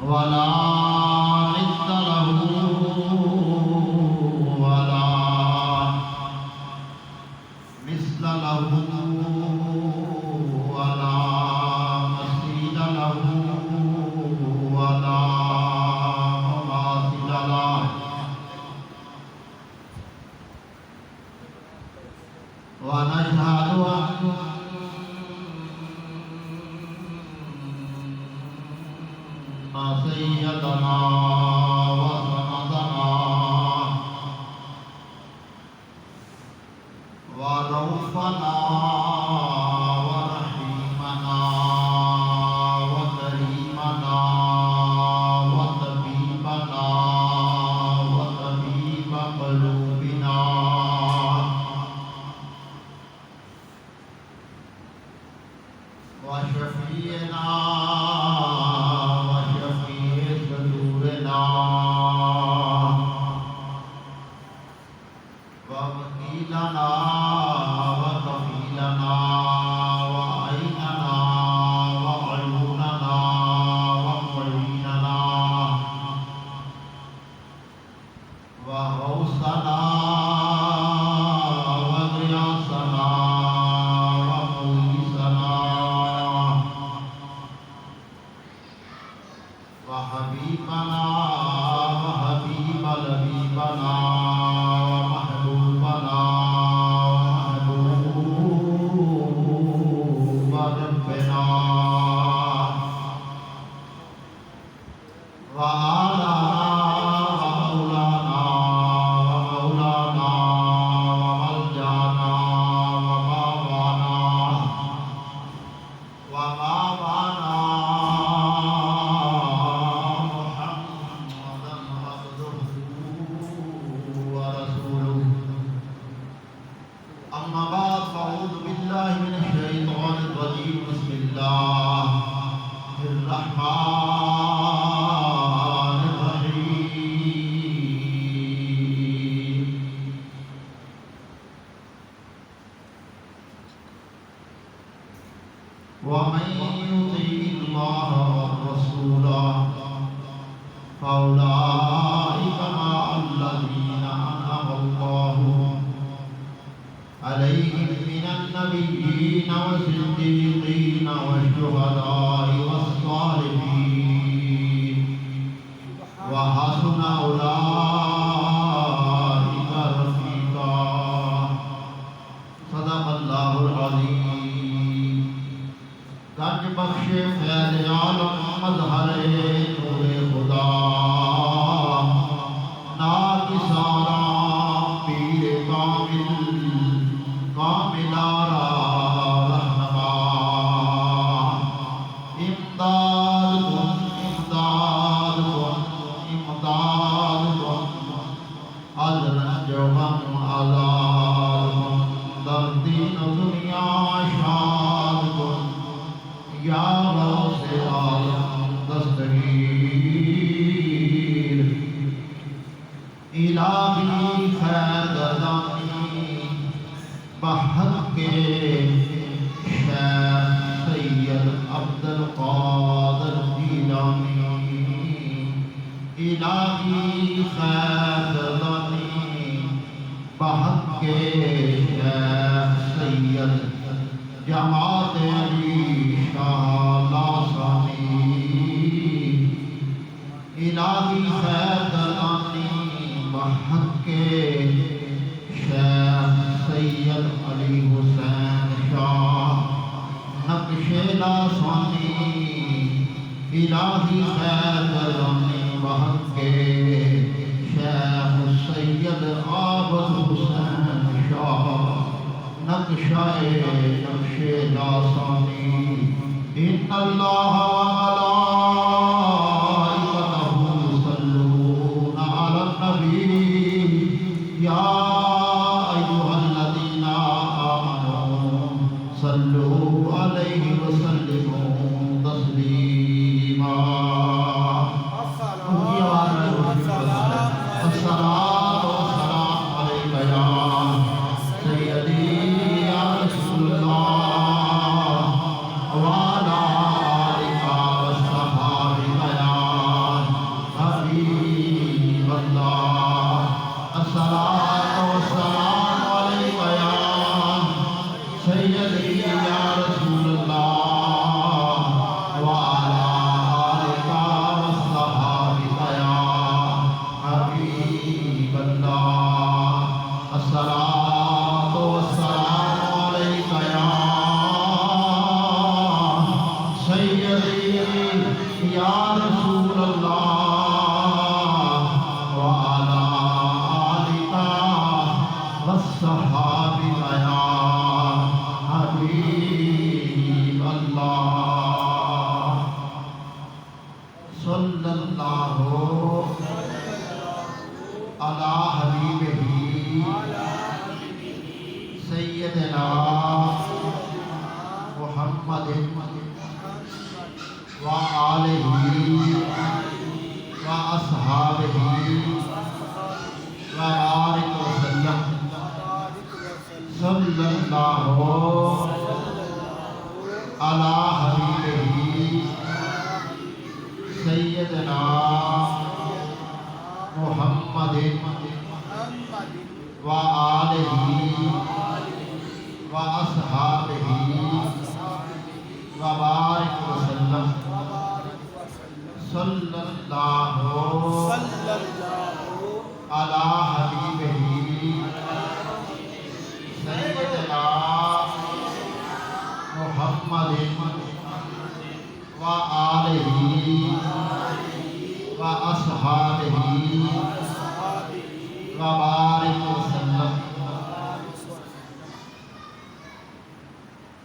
ولا ند له ولا مثل له ولا مثيل له ولا مماثل له ونشهد أن سيدنا وسندنا ورؤوفنا ورحيمنا وكريمنا وطبيبنا وطبيب قلوبنا وشفيعنا وشفيع صدورنا ووكيلنا وكفيلنا وعيننا وعيوننا ومعيننا وغوثنا وغياثنا ومغيثنا وحبيبنا وحبيب لبيبنا ومحبوبنا ومحبوب ربنا وآلنا ومولانا ومولانا وملجانا وماوانا وماوانا محمدا عبده ورسوله أما بعد فأعوذ بالله من الشيطان الرجيم بسم الله الرحمن الرحيم ومن يطع الله والرسول فأولئك مع الذين أنعم الله عليهم من النبيين والصديقين والشهداء والصالحين وحسن أولئك رفيقا صدق الله العظيم گنج بخش فیض عالم مظہر نور خدا ناکسارا پیر کامل کاملارا رہنما امداد کن امداد کن امداد کن از رنج و غم آزاد کن در دین و دنیا شاد کن یا غوث عالم دستگیر الہی خیر گردانی بحق کے شیخ سید عبدالقادر جیلانی الہی خیر گردانی بحق کے شیخ سید جماعت علی شاہ لاسانی الہی خیر گردانی بحق کے شیخ سید علی حسین شاہ نقش لاسانی الہی خیر گردانی بحق کے شیخ سید عابد حسین شاہ نقشہ نقش لاسانی ان اللہ وملائکتہ یصلون علی النبی یا ایھا الذین آمنوا صلوا علیہ وسلموا تسلیما الصلاۃ والسلام علیک یا سیدی یا رسول اللہ وعلی آلک یا رسول اللہ وعلی آلک والصحابہ یا حبیب اللہ صلی اللہ علی حبیبہ سیدنا محمد وآلہ وأصحابہ وبارک وسلم صلی اللہ علی حبیبہ سیدنا محمد وآلہ وأصحابہ وبارک وسلم صلی اللہ علی حبیبہ سیدنا محمد وآلہ وأصحابہ وبارک وسلم۔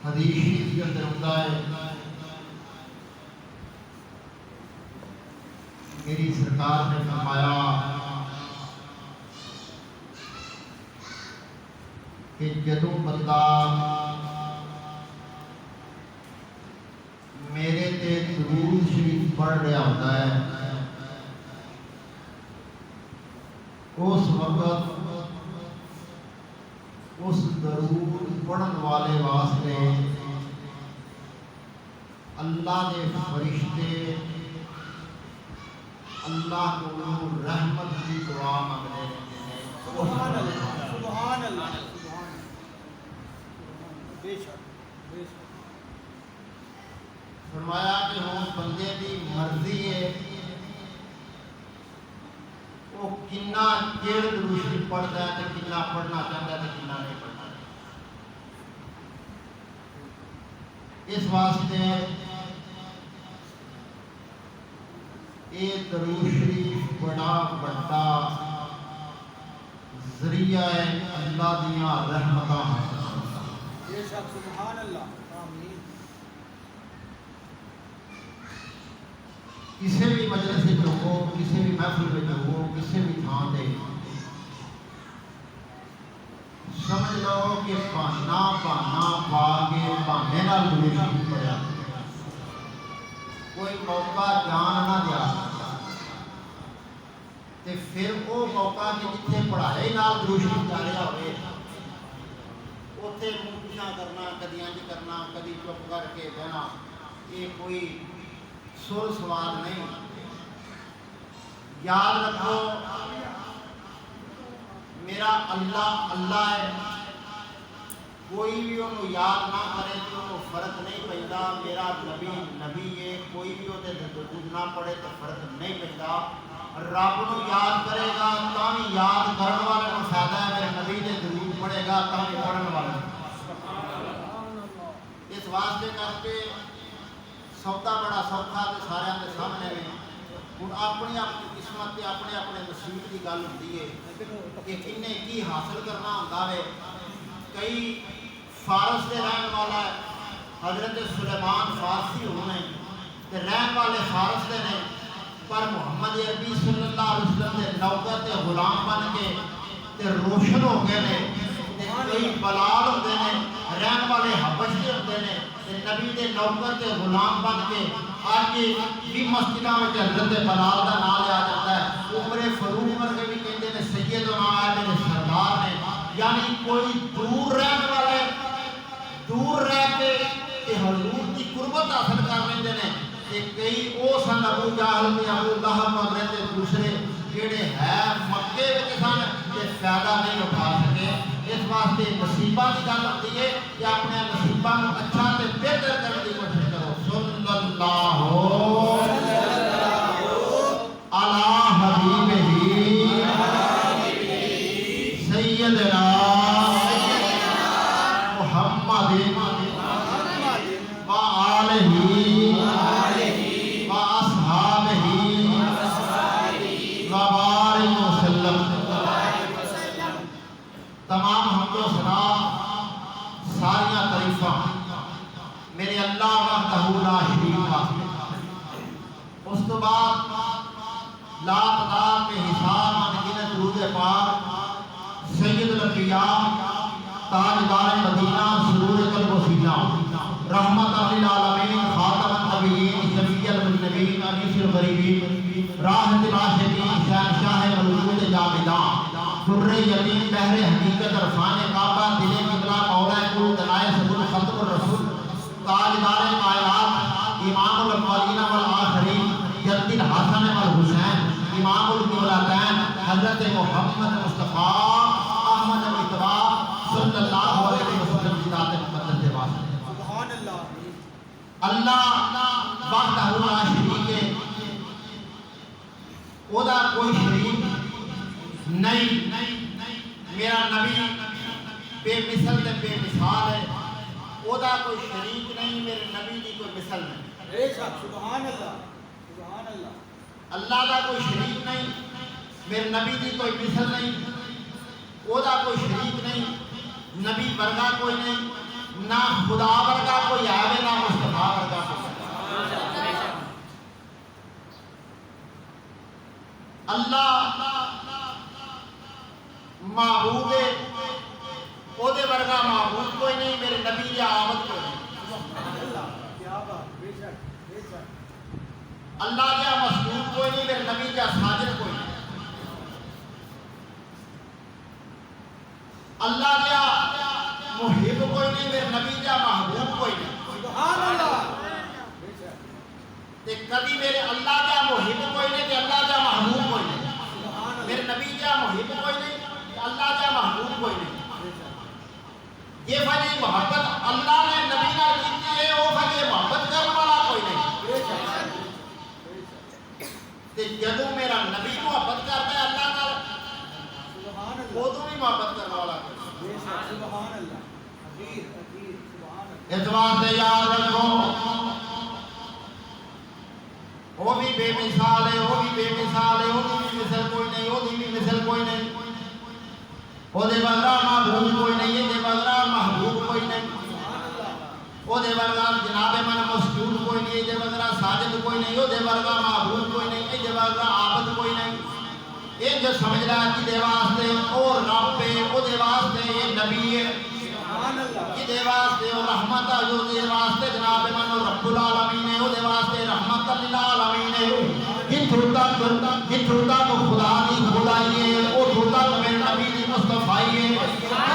حدیث شریف کے اندر ہوتا ہے میری سرکار نے فرمایا کہ جدوں بندہ میرے تے درود شریف پڑھ رہا ہوتا ہے اس وقت اس درود پڑھن والے واسطے اللہ کے فرشتے اللہ کو رحمت کی دعا مانگتے ہیں۔ سبحان اللہ سبحان اللہ بے شک فرمایا کہ ہوں بندے کی مرضی ہے وہ کنا چیر درود شریف پڑھتا ہے تو کنا پڑھنا چاہتا ہے تو کنا نہیں پڑھنا چاہتا۔ اس واسطے یہ درود شریف بڑا بڑا ذریعہ ہے اللہ دیاں رحمتاں بے شک سبحان اللہ آمین۔ کسی بھی مجلس میں ہو کسی بھی محفل میں ہو کسی بھی تھان دے سمجھ لو کہ بہانا بہانا پا کے بہانے نال درود شریف پڑھیا کوئی موقع جان نہ دیا تے پھر وہ موقع کہ جتنے پڑھائے نال درود شریف جا رہا ہوئے اتنے منہ پیچھا کرنا کدی انج کرنا کدی چپ کر کے بہنا یہ کوئی سر سوال نہیں۔ یاد رکھو میرا اللہ اللہ ہے کوئی بھی انہوں یاد نہ کرے تو انہوں فرق نہیں پہنتا۔ میرا نبی نبی ہے کوئی بھی انہوں درود نہ پڑھے تو فرق نہیں پہنتا۔ رب نو یاد کرے گا تاں یاد کرن والے کو فائدہ ہے میرے نبی دے درود پڑھے گا تاں پڑھن والے۔ اس واسطے کر کے سودا بڑا سوکھا تے سارے دے سامنے میں ہن اپنی اپنی قسمت تے اپنے اپنے نصیب دی گل ہوندی ہے کہ کنے کی حاصل کرنا ہوندا ہے۔ کئی فارس دے رہن والا ہے حضرت سلیمان فارسی ہونے تے رہن والے فارس دے نے پر محمد عربی صلی اللہ علیہ وسلم دے نوکر تے غلام بن کے تے روشن ہو گئے نے تے کئی بلال ہوندے نے رہن والے حبش دے ہوندے نے تے نبی دے نوکر تے غلام بن کے آج بھی مسجداں وچ حضرت بلال دا نام لیا جاتا ہے۔ عمر فاروق ورگے بھی کہندے نے سیدنا میرے سردار نے یعنی کوئی دور رہن والے دور رہ کے تے حضور کی قربت حاصل کر لیندے نے تے کئی او سن ابو جہل تے ابو لہب وغیرہ تے دوسرے جڑے ہے مکے وچ سن تے فائدہ نہیں اٹھا سکے۔ اس واسطے نصیباں دی گل ہوندی ہے کہ اپنے نصیباں نوں اچھا تے بہتر کرنے دی کوشش کرو۔ صلی اللہ علی حبیبہ سیدنا محمد وآلہ وأصحابہ تو بعد لا تعداد کے حساب انگنت درود پاک سید الانبیاء تاجدار مدینہ سرور قلب و سینہ رحمت للعالمین خاتم النبیین شفیع المذنبین انیس الغریبین راحت العاشقین شہنشاہ ملکوت جاویدان در یتیم بحر حقیقت عرفان کعبہ دل قبلہ مولا کل دلائے سبل ختم الرسول تاجدار کائنات امام الاولین والآخرین جد الحسن والحسین امام القبلتین حضرت محمد مصطفیٰ احمد مصطفیٰ صلی اللہ علیہ وسلم کی ذات مقدس سے واسطے سبحان اللہ اللہ وحدہ لا شریک ہے او دا کوئی شریک نہیں میرا نبی بے مثل تے بے مثال ہے او دا کوئی شریک نہیں میرے نبی دی کوئی مثل نہیں بے شک سبحان اللہ سبحان اللہ اللہ دا کوئی شریک نہیں میرے نبی دی کوئی مثل نہیں او دا کوئی شریک نہیں نبی ورگا کوئی نہیں نہ خدا ورگا کوئی آوے نہ مصطفیٰ ورگا کوئی اللہ معبود ہے او دے ورگا معبود کوئی نہیں میرے نبی دی آمد کوئی نہیں اللہ جا مسجود کوئی نہیں میرے نبی جا ساجد کوئی نہیں اللہ جا محب کوئی نہیں میرے نبی جا محبوب کوئی نہیں سبحان اللہ تے کبھی میرے اللہ جا محب کوئی نہیں تے اللہ جا محبوب کوئی نہیں میرے نبی جا محب کوئی نہیں تے اللہ جا محبوب کوئی نہیں یہ وجہ محبت اللہ نے نبی نال کیتی ہے او وجہ محبت کرنے والا کوئی نہیں تے جدوں میرا نبی محبت کرتا ہے اللہ نال سبحان اللہ وہ تو بھی محبت کرنے والا کوئی سبحان اللہ اعتبار سے یاد رکھو وہ بھی بے مثال ہے وہ بھی بے مثال ہے وہ بھی مثل کوئی نہیں وہ بھی مثل کوئی نہیں وہ دے بغیر محبوب کوئی نہیں یہ دے بغیر محبوب کوئی نہیں وہ دے بغیر جناب من مسجود کوئی نہیں یہ دے بغیر ساجد کوئی نہیں وہ دے بغیر محبوب کوئی نہیں یہ دے بغیر عابد کوئی نہیں یہ جو سمجھ رہا ہے کہ دے واسطے اور رب ہے وہ دے واسطے یہ نبی ہے یہ دے واسطے اور رحمت ہے جو دے واسطے جناب من رب العالمین ہے وہ دے واسطے رحمت للعالمین ہے یہ چھوٹا کو خدا دی خدائی ہے وہ چھوٹا کو میرے نبی دی مصطفیٰ ہے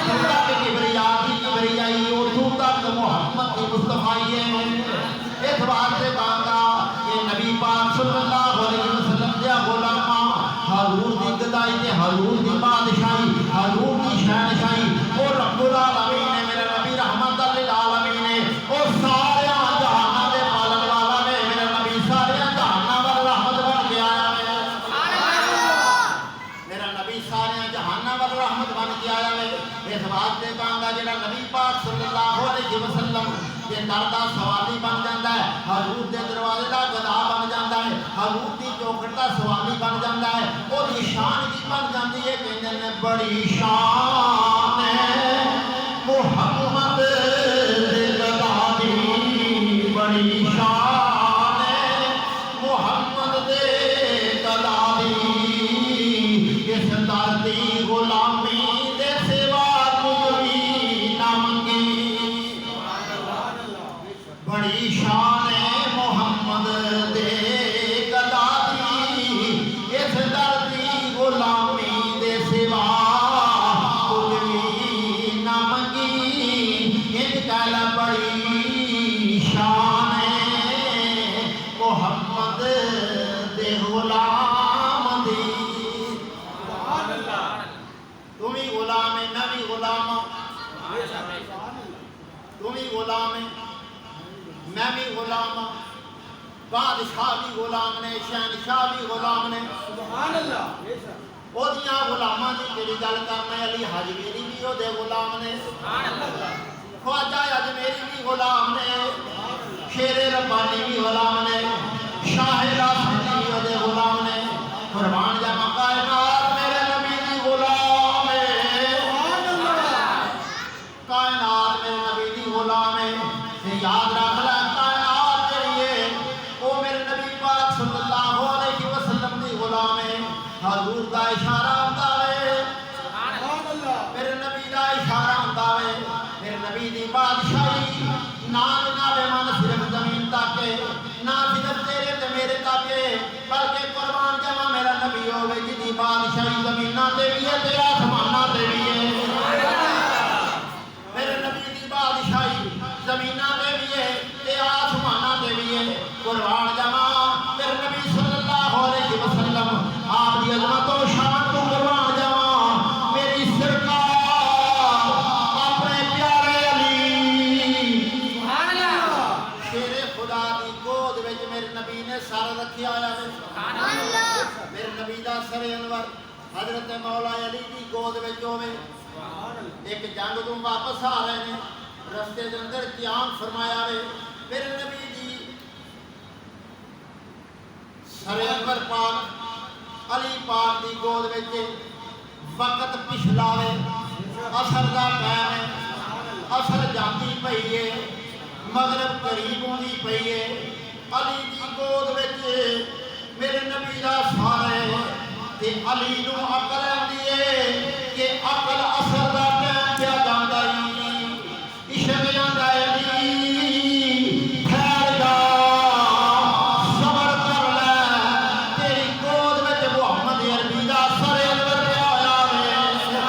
چھوٹا کے کبریائی کی کبریائی وہ چھوٹا کو محمد دی مصطفیٰ ہے اس بات سے کہا کہ نبی پاک صلی اللہ علیہ وسلم دیا غلامہ حضور دی گدائی تے حضور دی بادشاہی حضور دی شہنشاہی اور رب العالمین نے میرے نبی رحمت للعالمین نے اور سارے جہاناں دے پالن والا نے میرے نبی سارے جہاناں پر رحمت بن کے آیا ہے میرا نبی سارے جہاناں پر رحمت بن کے آیا ہے اس بات سے کہاں گا جڑا نبی پاک صلی اللہ علیہ وسلم یہ در دا سوالی بن جاندہ ہے حضور دے دروازے دا گدا بن جاندہ ہے حضور دی چوکھٹ دا سوالی بن جاندہ ہے اور یہ شان کی بن جاندی ہے کہ انہیں بڑی شان ہے محمد دے گدا دی بڑی شان ہے محمد دے گدا دی اس دردی غلامی دے سوا کوئی نہ منگی بڑی شان ہے محمد دے گدا دی اس دردی غلامی دے سوا کوئی نہ منگی ان کہلا بڑی شان ہے محمد دے غلام دی تم ہی غلام ہے میں بھی غلام تم ہی غلام ہے میں بھی غلام ہوں بادشاہ بھی غلام نے شہنشاہ بھی غلام نے سبحان اللہ او دیاں غلاماں دی کیڑی گل کرنا علی حجویری بھی او دے غلام نے سبحان اللہ خواجہ اجمیری بھی غلام نے شیر ربانی بھی غلام نے شاہ راستی بھی او دے غلام نے قربان جاواں کائنات میرے نبی دی غلام ہے سبحان اللہ کائنات میرے نبی دی غلام ہے یاد رکھ لے کائنات جڑی ہے او میرے نبی پاک صلی اللہ اشارہ ہوتا ہے، میرے نبی دا اشارہ ہوتا ہے، میرے نبی دی بادشاہی نہ جناب من صرف زمین تک نہ صرف تیرے تے میرے تک بلکہ قربان جاواں میرا نبی ہوے جی دی بادشاہی زمیناں تے بھی ہے تے آسماناں تے بھی ہے، میرے نبی دی بادشاہی زمیناں تے بھی ہے تے آسماناں تے بھی ہے، قربان جاواں میرے نبی صلی اللہ علیہ وسلم آپ دی عظمت و شان تو قربان جاواں میری سرکار اپنے پیارے علی سبحان اللہ شیر خدا دی گود وچ میرے نبی نے سر رکھیا ہویا ہے، سبحان اللہ میرے نبی دا سر انور حضرت مولا علی دی گود وچ ہوے، ایک جنگ تو واپس آ رہے ہیں رستے دے اندر قیام فرمایا ہے میرے نبی دی سر انور پاک علی پاک دی گود وچ وقت پچھلا ہے اثر دا ٹائم ہے، اثر جاتی پئی ہے مغرب قریب ہوندی پئی ہے، علی دی گود وچ میرے نبی دا سر ہے تے علی نو عقل آندی ہے کہ عقل اثر دا ٹائم پیا جاندا ہی عشق جاندا ہے علی ٹھہر جا صبر کر لے تیری گود وچ محمد عربی دا سر انور پیا ہویا ہے،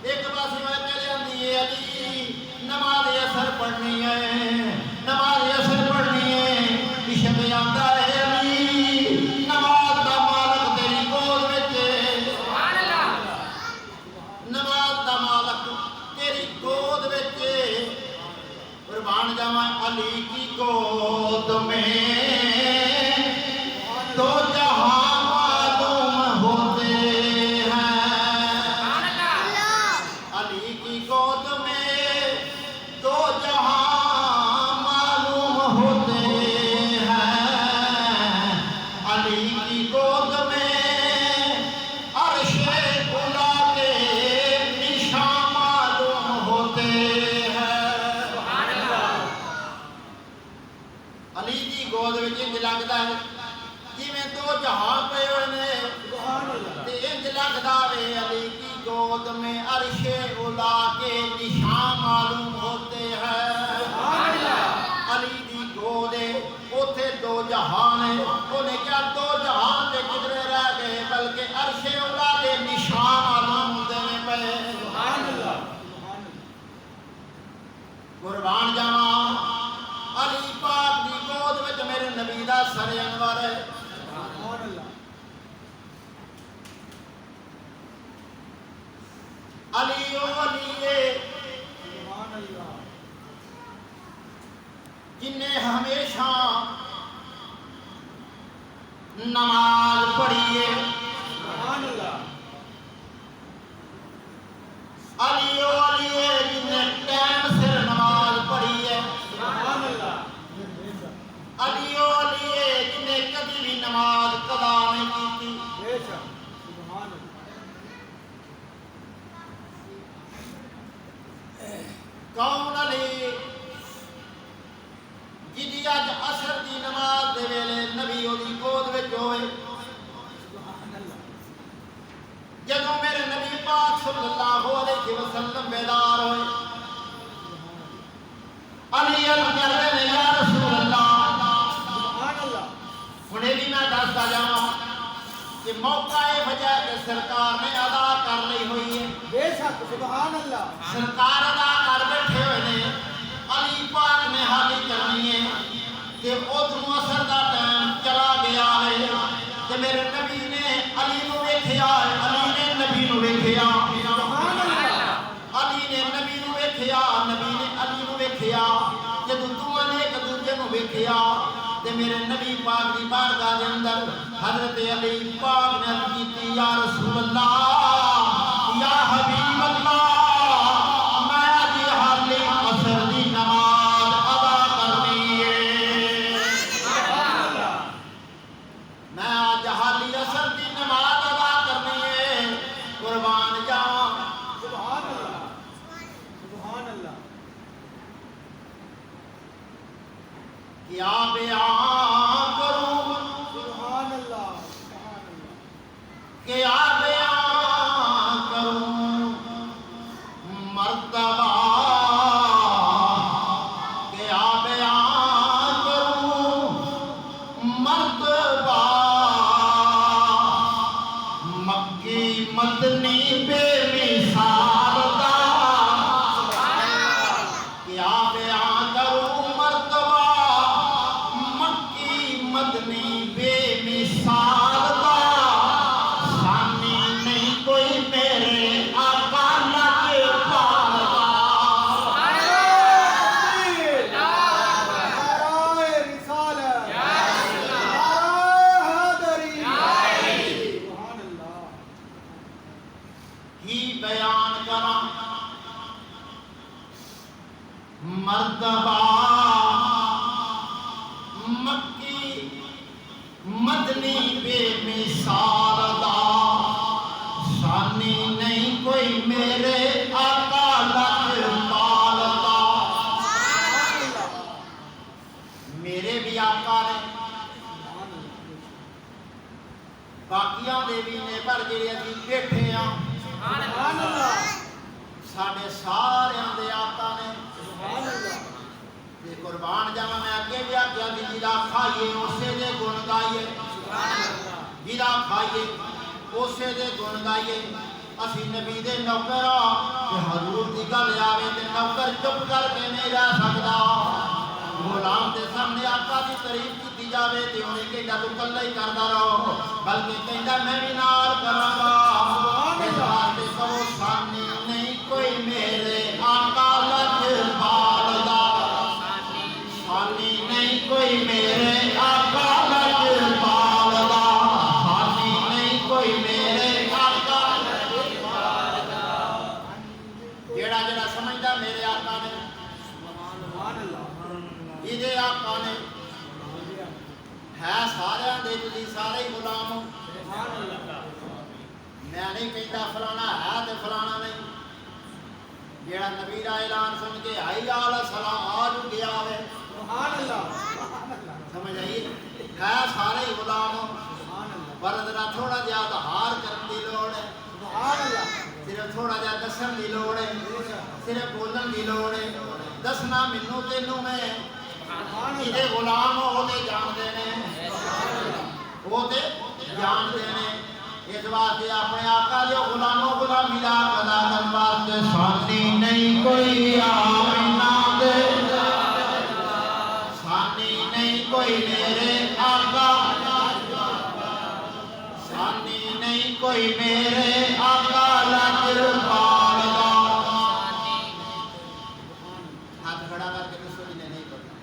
ایک پاسے میں چلے آندی ہے علی نماز اثر پڑھنی ہے نماز اثر پڑھنی ہے عشق جاندا ہے علی نماز دا مالک تیری گود وچ سبحان اللہ نماز دا مالک تیری گود وچ قربان جاواں علی کی گود میں دو جہاں معلوم ہوتے ہیں، علی کی گود میں دو جہاں معلوم ہوتے ہیں، علی کی گود میں عرش اولا کے نشان معلوم ہوتے ہیں، علی دی گود وچ انج لگدا ہے جویں دو جہاں پے ہوئے نے تے انج لگدا وے علی کی گود میں عرش اولا کے نشان معلوم ہوتے ہیں، علی دی گود اوتھے دو جہان ہے اونے کیا دو جہان تے کدرے رہ گئے بلکہ عرش اولا دے نشان معلوم ہوندے نے پے قربان جاواں علی پاک دی گود وچ میرے نبی دا سر انور ہے، علی او علی ہے جن نے ہمیشہ نماز پڑھی ہے، علی او علی ہے جن نے ٹائم سے نماز پڑھی ہے، علی او علی ہے جن نے کبھی بھی نماز قضا نہیں کی، کون علی جدی اج عصر دی نماز دے ویلے نبی دی گود وچ ہوئے جدوں میرے نبی پاک صلی اللہ علیہ وسلم بیدار ہوئے علی عرض کردے نے یا رسول اللہ ہنے بھی میں دسدا جاواں کہ موقع وجہ کہ سرکار نے ادا کر لی ہوئی ہے، بے شک سبحان اللہ سرکار ادا کر بیٹھے ہوئے نے علی پاک نے حالی کرنی ہے کہ ادھروں اثر دا ٹائم چلا گیا ہے کہ میرے نبی نے علی نو ویکھیا ہے، علی نے نبی نو ویکھیا سبحان اللہ علی نے نبی نو ویکھیا نبی نے علی نو ویکھیا جدوں دوواں نے ایک دوجے نو ویکھیا تے میرے نبی پاک دی بارگاہ دے اندر حضرت علی پاک نے عرض کیتی یا رسول اللہ یا حبیب اللہ میں اج حالی عصر دی نماز ادا کرنی ہے، میں اج حالی عصر دی نماز ادا کرنی ہے، قربان جاواں سبحان اللہ سبحان اللہ کیا بیان کروں سبحان اللہ مدنی بے مثال دا کیا بیان کروں مرتبہ مکی مدنی بے مثال دا ثانی نہیں کوئی میرے آقا لج پال دا ہی بیان کرا مرتبہ مکی مدنی بے مثال دا ثانی نہیں کوئی میرے آقا لج پال دا میرے بھی آقا نے باقیاں دے بھی نے پر جڑے اسی بیٹھے ہاں ساڈے ساریاں دے آقا نے قربان جاواں میں اگے بھی آکھیا کہ جیڑا کھائیے اسے دے گن گائیے جیڑا کھائیے اسے دے گن گائیے اسی نبی دے نوکر ہاں کہ حضور دی گل آوے تے نوکر چپ کر کے نہیں رہ سکدا غلام دے سامنے آقا دی تعریف کیتی جاوے تے انہیں کہندا تو کلا ہی کردا رہو بلکہ کہندا میں بھی نال کراں گا اس واسطے کہو ثانی نہیں کوئی میرے آقا لج پال دا ثانی نہیں کوئی میرے آقا لج پال دا ثانی نہیں کوئی میرے آقا لج پال دا جیڑا جیڑا سمجھدا میرے آقا نے جیدے آقا نے ہے سارے دے جی سارے غلام میں نہیں کہتا فلانا ہے تے فلانا نہیں جیڑا نبی دا اعلان سن کے حی علی السلام آج گیا ہے سمجھ آئی ہے سارے غلام پر ذرا تھوڑا جہا اظہار کرن دی لوڑ ہے صرف تھوڑا جہا دسن دی لوڑ ہے صرف بولن دی لوڑ ہے دسنا مینوں تینوں میں جہے غلام وہ تے جان دے نے وہ تے جان دے نے اس واسطے اپنے آقا دے غلاموں غلامی دا ادا کرن واسطے ثانی نہیں کوئی آمینہ دے ثانی نہیں کوئی میرے آقا ثانی نہیں کوئی میرے آقا لج پال دا ہاتھ کھڑا کر کے دسو جنہیں نہیں پڑھنا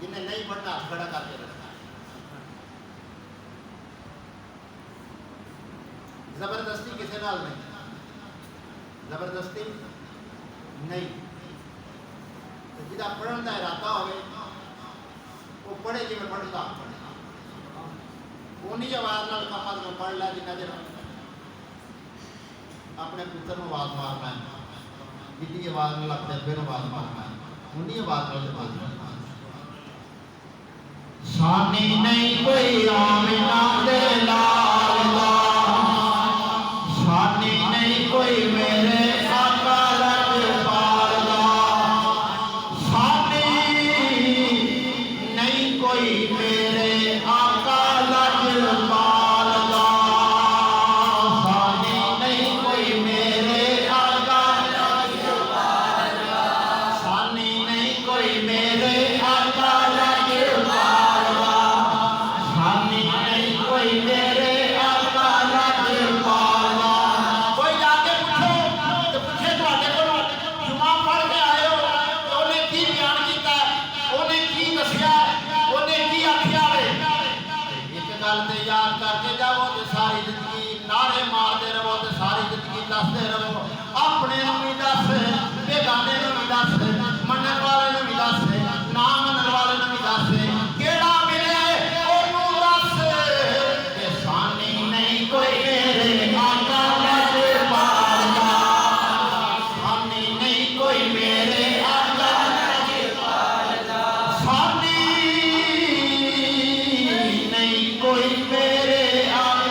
جنہیں نہیں پڑھنا ہاتھ کھڑا کر کے رکھنا زبردستی کسی نال نہیں زبردستی نہیں جہاں پڑھن کا ارادہ ہوئے وہ پڑھے جی میں پڑھتا اونی آواز نال کم از کم پڑھ لا جنہ چر اپنے پتر نو آواز مارنا ہے جتنی آواز نال اپنے ابے نو آواز مارنا ہے اونی آواز نال مارنا ہے ثانی نہیں کوئی آمینہ دے لال دا ثانی نہیں کوئی میرے آقا لج پال دا ثانی نہیں کوئی میرے آقا لج پال دا ثانی نہیں کوئی میرے آقا لج پال دا ثانی نہیں کوئی میرے آقا لج پال دا ثانی نہیں کوئی میرے آقا لج پال دا کوئی جا کے پوچھو تو پوچھے تواڈے کولوں جمعہ پڑھ کے آئے ہو تو انہیں کی بیان کیتا ہے انہیں کی دسیا انہیں کی آکھیا ہے ایک گل تے یاد کر کے جاؤ تے ساری زندگی نعرے مارتے رہو تے ساری زندگی دستے رہو اپنے نوں بھی دس بیگانے نوں بھی دس منن والے نوں بھی دس نہ منن والے نوں بھی دس کیڑا ملے اونوں دس کہ ثانی نہیں کوئی میرے آقا لج پال دا ثانی نہیں کوئی میرے آقا لج پال دا ثانی نہیں کوئی میرے آقا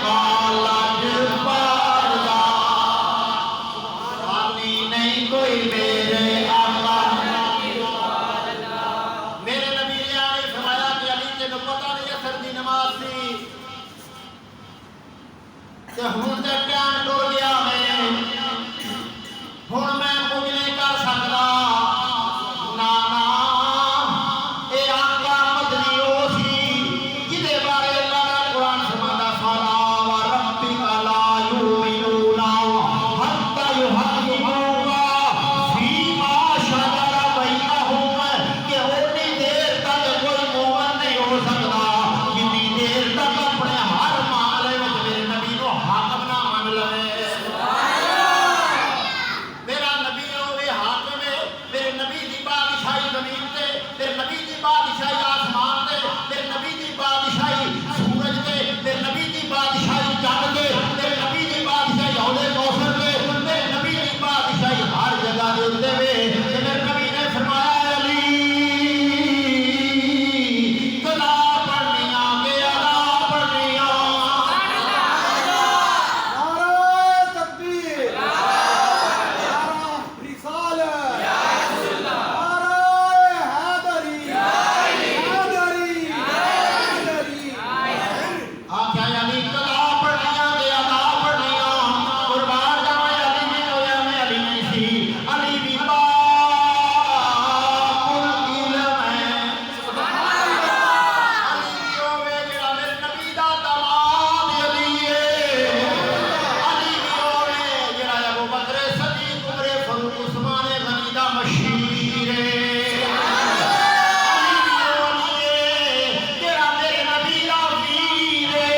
تے ہن تے ٹائم ٹر گیا میں ہن میں کچھ نہیں کر سکدا نا نا اے آقا مدنی او سی جدے بارے اللہ دا قرآن فرماتا فلا وربک لا یؤمنون حتی یحکموک فیما شجر بینہم کہ اتنی دیر تک کوئی مومن نہیں ہو سکتا جتنی دیر تک اپنے ہر معاملے میں میرے نبی کو حاکم نہ مان لے میرا نبی ہوئے حاکم ہے میرے نبی دی بادشاہی زمین تے میرے نبی دی بادشاہی آسمان تے میرے نبی دی بادشاہی سورج تے میرے نبی دی بادشاہی چاند تے میرے نبی دی بادشاہی حوض کوثر تے میرے نبی دی بادشاہی ہر جگہ دے اوتے وے میرے نبی نے فرمایا علی کلا پڑھنیاں کہ ادا پڑھنیاں نعرہ تکبیر نعرہ رسالت نعرہ حیدری حیدری آکھیا علی کلا پڑھنیاں کہ ادا پڑھنیاں قربان جاواں علی بھی ہویا میں علی نہیں سی علی بھی باقل علم ہے علی بھی ہوے جڑا میرے نبی دا داماد علی ہے علی بھی ہوے جڑا ابو بکر صدیق عمر فاروق عثمان غنی دا مشیر ہے علی بھی ہوے جڑا میرے نبی دا ویر ہے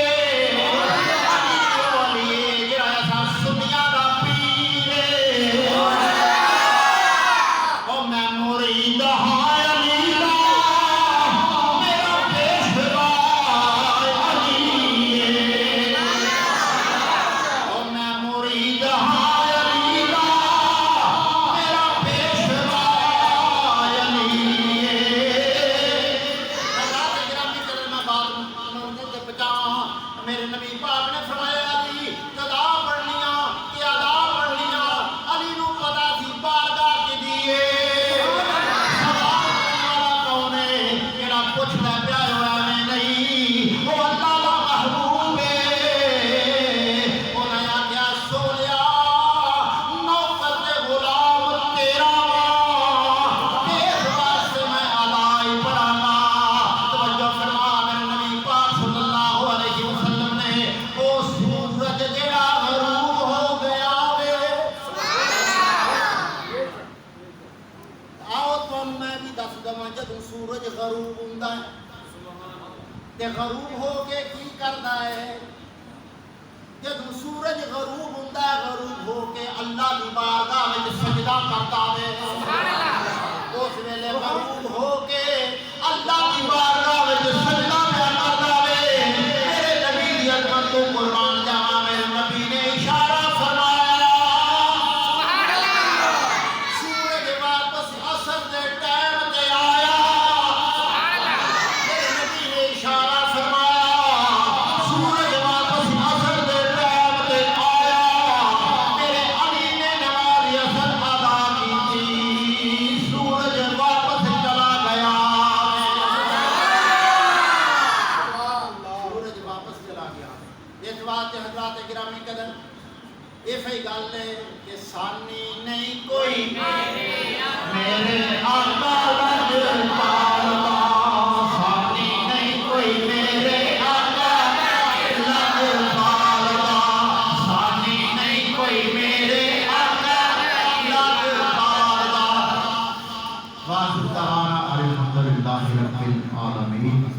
علی بھی ہوے جڑا اساں سنیاں دا پیر ہے او میں مرید ہاں علی دا میرا پیشوا علی ہے او میں مرید ہاں علی دا میرا پیشوا علی ہے اللہ کے گرامی قدر میں بات منظور تے بچاواں میرے نبی پاک نے فرمایا علی قضا پڑھنیاں کہ ادا پڑھنیاں علی نو پتا سی بارگاہ کدی ہے سوال کرنے والا کون ہے جڑا پوچھدا پیا ہوا میں نہیں وہ اللہ دا محبوب ہے انہاں آکھیا سونیا نوکر تے غلام تیرا وا اس واسطے میں ادا ہی پڑھاں گا توجہ فرما میرے نبی پاک صلی اللہ علیہ وسلم نے او سورج جڑا غروب ہو گیا وے آؤ تم میں بھی دس دواں جدوں سورج غروب ہوندا ہے تے غروب ہو کے کی کردا ہے جدوں سورج غروب ہوندا ہے غروب ہو کے اللہ دی بارگاہ وچ سجدہ کردا ہے اس ویلے غروب ہو کے اللہ دی بارگاہ وچ سجدہ پیا کردا ہے میرے نبی دی عظمت تو قربان جاواں میرے نبی نے اشارہ فرمایا سورج واپس عصر دے ٹائم تے آیا میرے نبی نے اشارہ فرمایا سورج واپس عصر دے ٹائم تے آیا میرے علی نے نماز عصر ادا کی سورج واپس چلا گیا سورج واپس چلا گیا اس واسطے حضرات گرامی قدر یہ فی گل ہے کہ سانی نہیں کوئی میرے آقا لج پالدا سانی نہیں کوئی میرے آقا لج پالدا سانی نہیں کوئی میرے آقا لج پالدا واخر دعوانا الحمدللہ رب العالمین